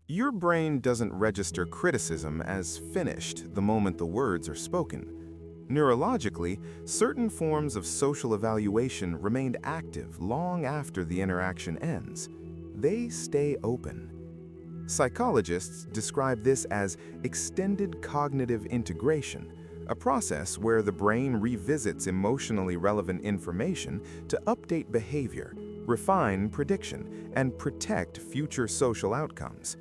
Your brain doesn't register criticism as finished the moment the words are spoken. Neurologically, certain forms of social evaluation remain active long after the interaction ends. They stay open. Psychologists describe this as extended cognitive integration, a process where the brain revisits emotionally relevant information to update behavior, refine prediction, and protect future social outcomes.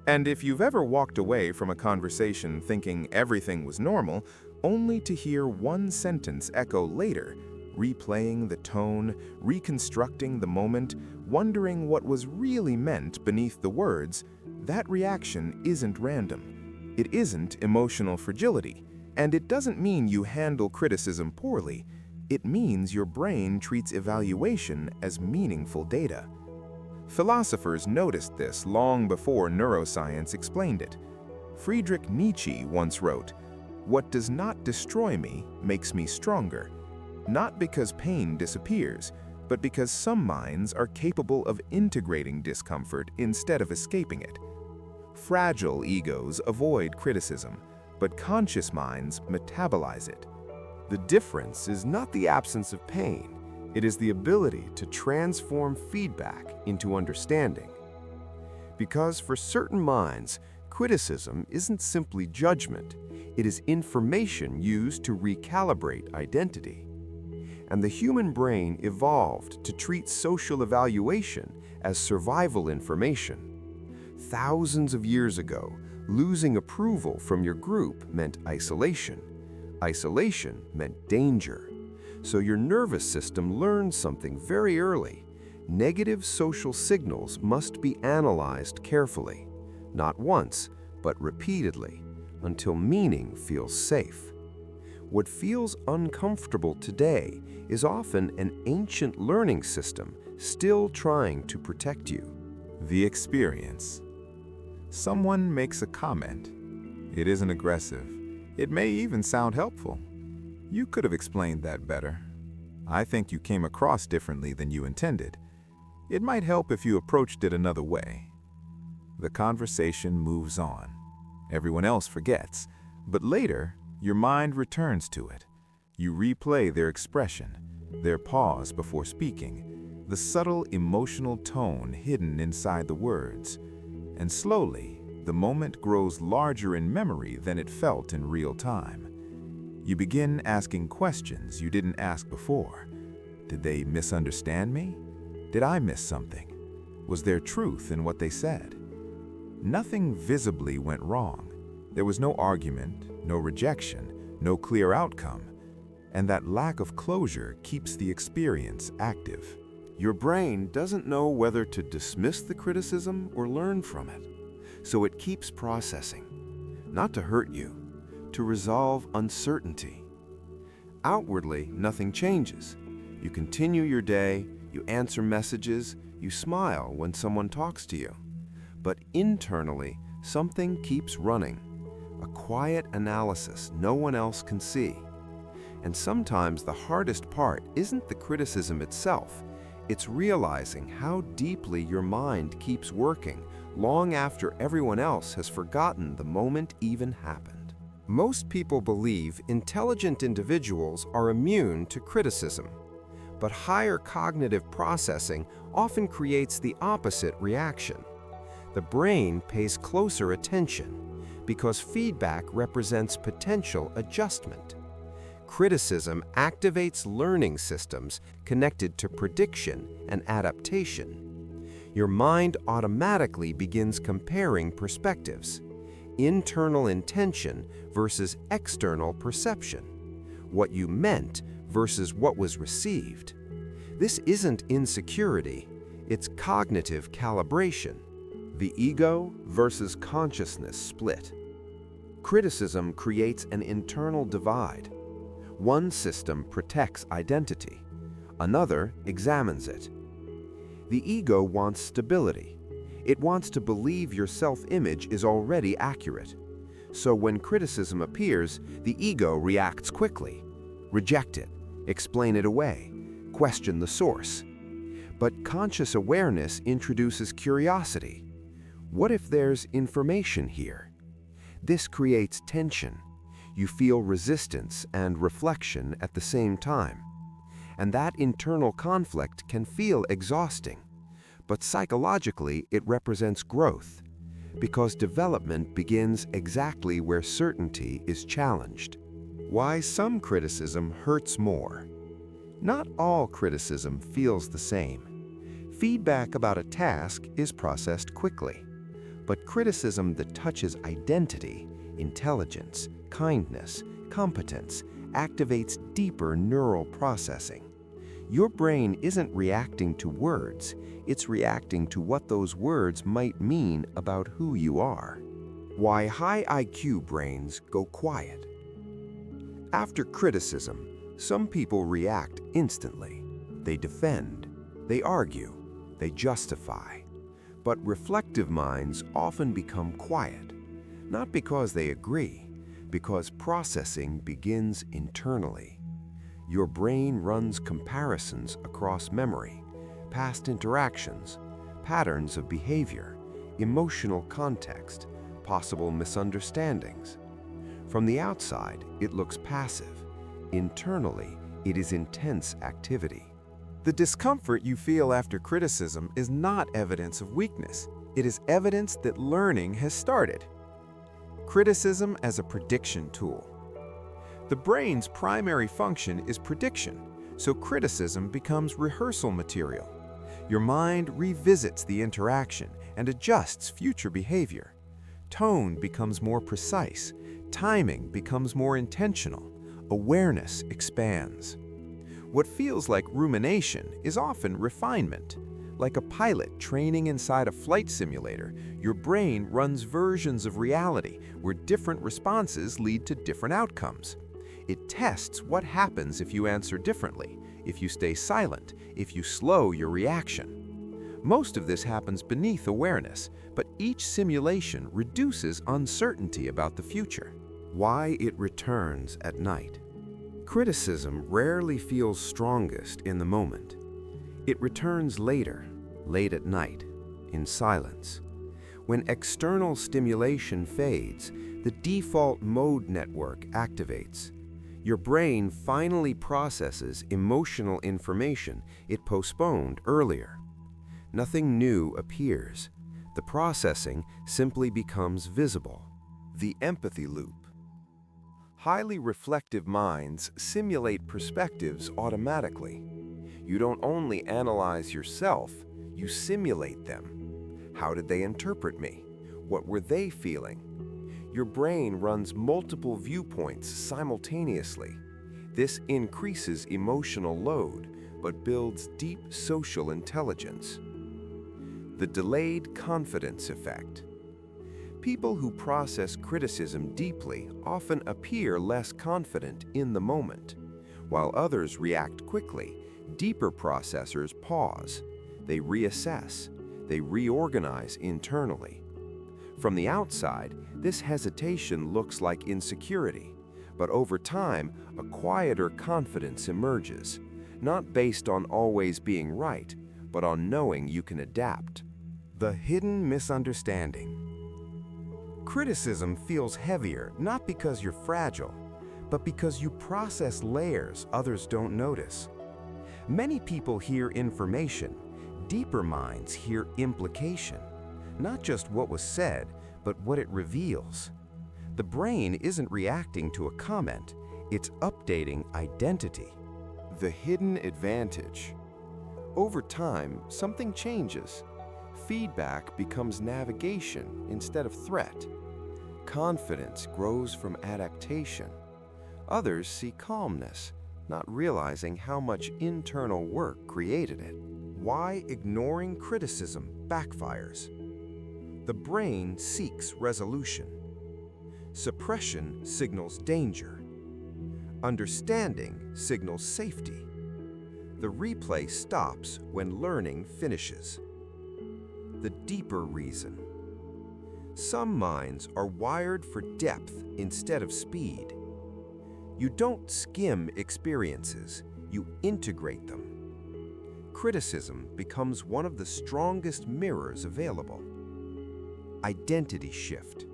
And if you've ever walked away from a conversation thinking everything was normal, only to hear one sentence echo later, replaying the tone, reconstructing the moment, wondering what was really meant beneath the words, that reaction isn't random. It isn't emotional fragility, and it doesn't mean you handle criticism poorly. It means your brain treats evaluation as meaningful data. Philosophers noticed this long before neuroscience explained it. Friedrich Nietzsche once wrote, "What does not destroy me makes me stronger, not because pain disappears, but because some minds are capable of integrating discomfort instead of escaping it." Fragile egos avoid criticism, but conscious minds metabolize it. The difference is not the absence of pain, it is the ability to transform feedback into understanding. Because for certain minds, criticism isn't simply judgment, it is information used to recalibrate identity. And the human brain evolved to treat social evaluation as survival information. Thousands of years ago, losing approval from your group meant isolation. Isolation meant danger. So your nervous system learned something very early. Negative social signals must be analyzed carefully, not once, but repeatedly, until meaning feels safe. What feels uncomfortable today is often an ancient learning system still trying to protect you. The experience. Someone makes a comment. It isn't aggressive. It may even sound helpful. You could have explained that better. I think you came across differently than you intended. It might help if you approached it another way. The conversation moves on. Everyone else forgets, but later, your mind returns to it. You replay their expression, their pause before speaking, the subtle emotional tone hidden inside the words. And slowly, the moment grows larger in memory than it felt in real time. You begin asking questions you didn't ask before. Did they misunderstand me? Did I miss something? Was there truth in what they said? Nothing visibly went wrong. There was no argument, no rejection, no clear outcome. And that lack of closure keeps the experience active. Your brain doesn't know whether to dismiss the criticism or learn from it. So it keeps processing, not to hurt you, to resolve uncertainty. Outwardly, nothing changes. You continue your day, you answer messages, you smile when someone talks to you. But internally, something keeps running, a quiet analysis no one else can see. And sometimes the hardest part isn't the criticism itself, it's realizing how deeply your mind keeps working long after everyone else has forgotten the moment even happened. Most people believe intelligent individuals are immune to criticism, but higher cognitive processing often creates the opposite reaction. The brain pays closer attention because feedback represents potential adjustment. Criticism activates learning systems connected to prediction and adaptation. Your mind automatically begins comparing perspectives, internal intention versus external perception, what you meant versus what was received. This isn't insecurity, it's cognitive calibration. The ego versus consciousness split. Criticism creates an internal divide. One system protects identity, another examines it. The ego wants stability. It wants to believe your self-image is already accurate. So when criticism appears, the ego reacts quickly. Reject it, explain it away, question the source. But conscious awareness introduces curiosity. What if there's information here? This creates tension. You feel resistance and reflection at the same time. And that internal conflict can feel exhausting. But psychologically, it represents growth, because development begins exactly where certainty is challenged. Why some criticism hurts more. Not all criticism feels the same. Feedback about a task is processed quickly, but criticism that touches identity, intelligence, kindness, competence, activates deeper neural processing. Your brain isn't reacting to words, it's reacting to what those words might mean about who you are. Why high IQ brains go quiet. After criticism, some people react instantly. They defend, they argue, they justify. But reflective minds often become quiet, not because they agree, because processing begins internally. Your brain runs comparisons across memory, past interactions, patterns of behavior, emotional context, possible misunderstandings. From the outside, it looks passive. Internally, it is intense activity. The discomfort you feel after criticism is not evidence of weakness. It is evidence that learning has started. Criticism as a prediction tool. The brain's primary function is prediction, so criticism becomes rehearsal material. Your mind revisits the interaction and adjusts future behavior. Tone becomes more precise, timing becomes more intentional, awareness expands. What feels like rumination is often refinement. Like a pilot training inside a flight simulator, your brain runs versions of reality where different responses lead to different outcomes. It tests what happens if you answer differently, if you stay silent, if you slow your reaction. Most of this happens beneath awareness, but each simulation reduces uncertainty about the future. Why it returns at night. Criticism rarely feels strongest in the moment. It returns later, late at night, in silence. When external stimulation fades, the default mode network activates. Your brain finally processes emotional information it postponed earlier. Nothing new appears. The processing simply becomes visible. The empathy loop. Highly reflective minds simulate perspectives automatically. You don't only analyze yourself, you simulate them. How did they interpret me? What were they feeling? Your brain runs multiple viewpoints simultaneously. This increases emotional load, but builds deep social intelligence. The delayed confidence effect. People who process criticism deeply often appear less confident in the moment. While others react quickly, deeper processors pause. They reassess. They reorganize internally. From the outside, this hesitation looks like insecurity, but over time, a quieter confidence emerges, not based on always being right, but on knowing you can adapt. The hidden misunderstanding. Criticism feels heavier not because you're fragile, but because you process layers others don't notice. Many people hear information. Deeper minds hear implication. Not just what was said, but what it reveals. The brain isn't reacting to a comment, it's updating identity. The hidden advantage. Over time, something changes. Feedback becomes navigation instead of threat. Confidence grows from adaptation. Others see calmness, not realizing how much internal work created it. Why ignoring criticism backfires. The brain seeks resolution. Suppression signals danger. Understanding signals safety. The replay stops when learning finishes. The deeper reason. Some minds are wired for depth instead of speed. You don't skim experiences, you integrate them. Criticism becomes one of the strongest mirrors available. identity shift.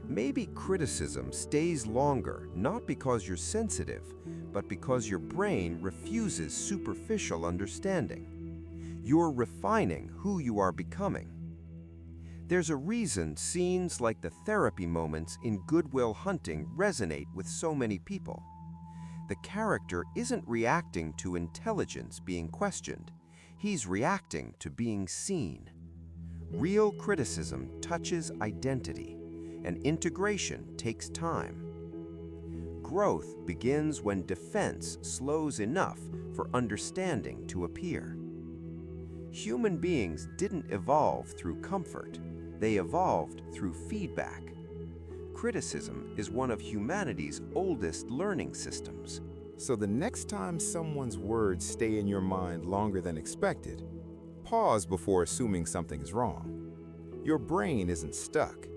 Maybe criticism stays longer not because you're sensitive, but because your brain refuses superficial understanding. You're refining who you are becoming. There's a reason scenes like the therapy moments in Good Will Hunting resonate with so many people. The character isn't reacting to intelligence being questioned. He's reacting to being seen. Real criticism touches identity, and integration takes time. Growth begins when defense slows enough for understanding to appear. Human beings didn't evolve through comfort. They evolved through feedback. Criticism is one of humanity's oldest learning systems. So the next time someone's words stay in your mind longer than expected, pause before assuming something is wrong. Your brain isn't stuck,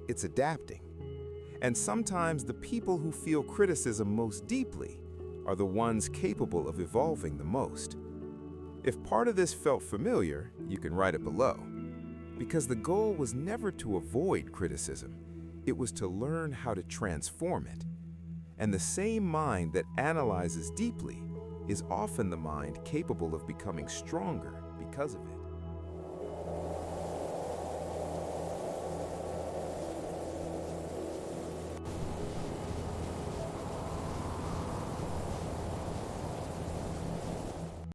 it's adapting. And sometimes the people who feel criticism most deeply are the ones capable of evolving the most. If part of this felt familiar, you can write it below. Because the goal was never to avoid criticism, it was to learn how to transform it. And the same mind that analyzes deeply is often the mind capable of becoming stronger because of it.